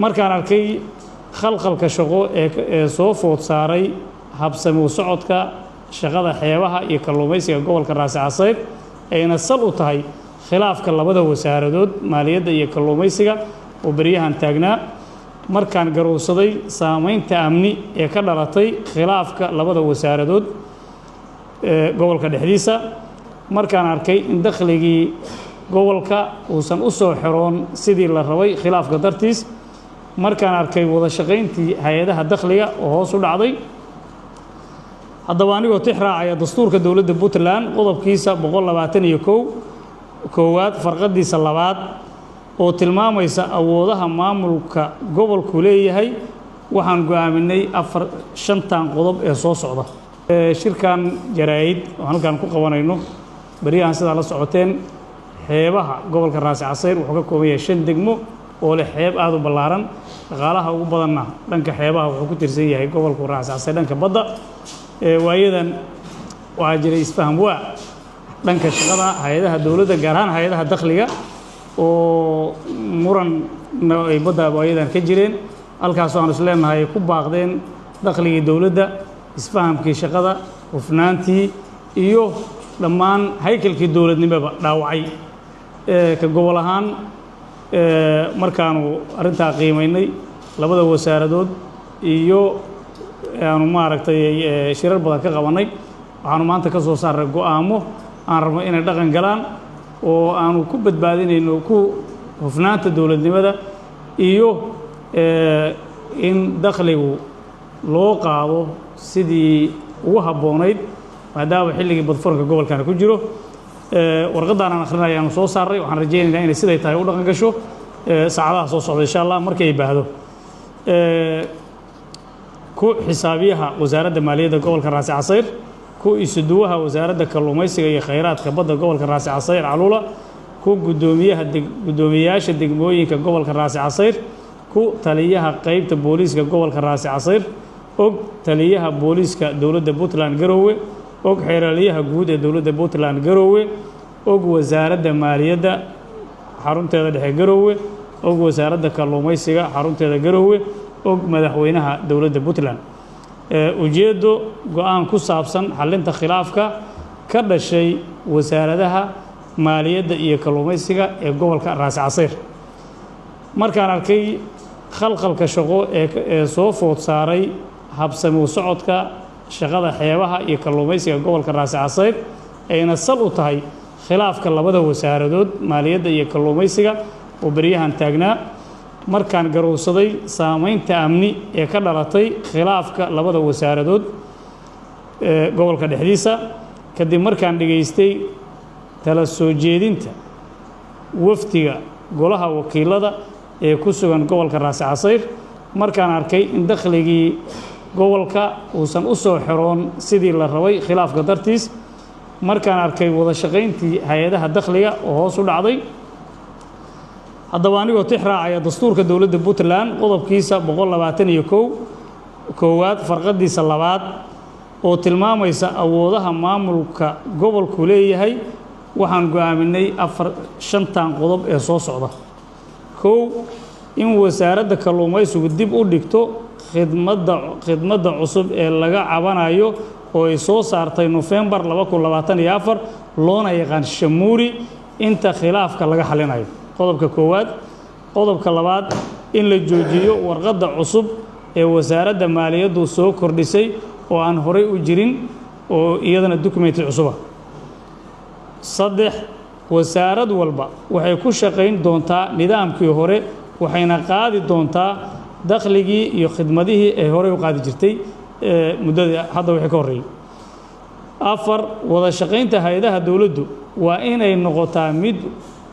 markaan arkay khalkhalka shaqo ee soo food saaray habsami u socodka shaqada xeebaha iyo kalluumaysiga gobolka Raasi Casayr ayna sal u tahay khilaafka labada wasaaradood maaliyadda iyo kalluumaysiga oo bariyahan taagnaa markaan garowsaday saameynta amni ee ka dhalatay khilaafka labada wasaaradood gobolka dhexdiisa markaan arkay in dakhligii gobolka uusan u soo xiroon sidii la rabay khilaafka dartiis markaan arkay wada shaqayntii hay'adaha dakhliga oo hoos u dhacday haddaba anigoo tix raacaya dastuurka dowladda Puntland qodobkiisa 121 koowaad farqadiisa labaad oo tilmaamaysa awoodaha maamulka gobolku leeyahay waxaan go'aaminay shantan qodob ee soo socda shirkan jaraa'id oo halkan ku qabanayno bariyahan sida la socoteen xeebaha gobolka Raasi Casayr wuxuu ka kooban yahay 5 degmo oo leh xeeb aad u ballaaran dhaqaalaha ugu badanna dhanka xeebaha wuxuu ku tirsan yahay gobolka Raasi Casayr dhanka badda waayadan waxaa jiray isfaham waa dhanka shaqada hay'adaha dowladda gaar ahaan hay'adaha dakhliga oo muran ay badda waayadan ka jireen halkaas oo aan isleenahay ku baaqdeen dakhligii dowladda isfahamkii shaqada hufnaantii iyo dhammaan haykalkii dowladnimada dhaawacay ka gobol ahaan markaanu arrintaa qiimaynay labada wasaaradood iyo aanu maaragtay shirar badan ka qabanay waxaanu maanta ka soo saaray go'aamo aan rabno inay dhaqan galaan oo aanu ku badbaadinayno ku hufnaanta dowladnimada iyo in dakhligu loo qaado sidii ugu habboonayd maadaama xilligii badfuranka gobolkana ku jiro warqadan aan akhrinaya aanu soo saaray waxaan rajaynaynaa inay siday tahay u dhaqan gasho saacadaha soo socda insha Allah markay baahdo ku xisaabiyaha wasaaradda maaliyadda gobolka Raasi Casayr ku isuduwaha wasaaradda kalluumaysiga iyo khayraadka badda gobolka Raasi Casayr Calula ku gudoomiyaasha degmooyinka gobolka Raasi Casayr ku taliyaha qaybta booliiska gobolka Raasi Casayr og taliyaha booliiska dowladda Puntland Garowe og xeeraliyaha guud ee dowladda Puntland Garowe og wasaaradda maaliyadda xarunteeda dhexe Garowe og wasaaradda kalluumaysiga xarunteeda Garowe og madaxweynaha dowladda Puntland ujeedo go'aan ku saabsan xalinta khilaafka ka dhashay wasaaradaha maaliyadda iyo kalluumaysiga ee gobolka Raasi Casayr markaan arkay khalkhalka shaqo ee soo food saaray habsami u socodka shaqada xeebaha iyo kalluumaysiga gobolka Raasi Casayr ayna sal u tahay khilaafka labada wasaaradood maaliyadda iyo kalluumaysiga oo bariyahan taagnaa markaan garowsaday saameynta amni ee ka dhalatay khilaafka labada wasaaradood gobolka dhexdiisa kadib markaan dhageystay tala soo jeedinta wafdiga golaha wakiilada ee ku sugan gobolka Raasi Casayr markaan arkay in dakhligii gobolka uusan u soo xiroon sidii la rabay khilaafka dartiis markaan arkay wada shaqayntii hay'adaha dakhliga oo hoos u dhacday haddaba anigoo tix raacaya dastuurka dowladda Puntland qodobkiisa 121 koowaad farqadiisa labaad oo tilmaamaysa awoodaha maamulka gobolku leeyahay waxaan go'aaminay shantan qodob ee soo socda in wasaaradda kalluumaysigu dib u dhigto khidmadda cusub ee laga cabanayo oo ay soo saartay November 2024 loona yaqaan Shamuuri inta khilaafka laga xalinayo qodobka koowaad qodobka labaad in la joojiyo warqadda cusub ee wasaaradda maaliyaddu soo kordhisay oo aan horay u jirin oo iyadana document cusub ah 3 wasaarad walba waxay ku shaqayn doontaa nidaamkii hore waxayna qaadi doontaa dakhligii iyo khidmadihii ay hore u qaadi jirtay muddada hadda wixii ka horeeyay 4 wada shaqaynta hay'adaha dowladdu waa inay noqotaa mid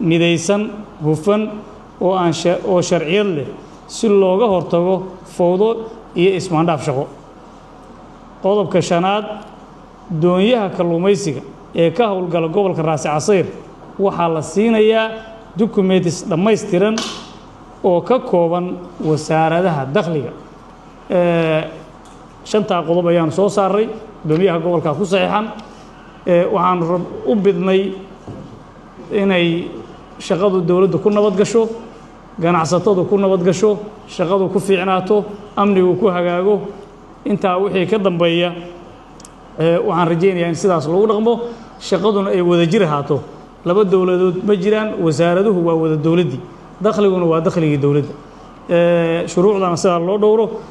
midaysan hufan oo sharciyad leh si looga hortago fowdo iyo ismaandhaaf shaqo qodobka 5 doonyaha kalluumaysiga ee ka howlgala gobolka Raasi Casayr waxaa la siinayaa documents dhammaystiran oo ka kooban wasaaradaha dakhliga shanta qodob ayaan soo saaray gudoomiyaha gobolka ku saxiixan waxaan u bidnay inay shaqadu dawladda ku nabad gasho ganacsatadu ku nabad gasho shaqadu ku fiicnaato amnigu ku hagaago intaa wixii ka dambeeya waxaan rajaynayaa in sidaas lagu dhaqmo shaqaduna ay wada jir ahaato laba dowladood ma jiraan wasaaraduhu waa wada dowladdii dakhliguna waa dakhligii dowladda shuruucdana sidaa loo dhowro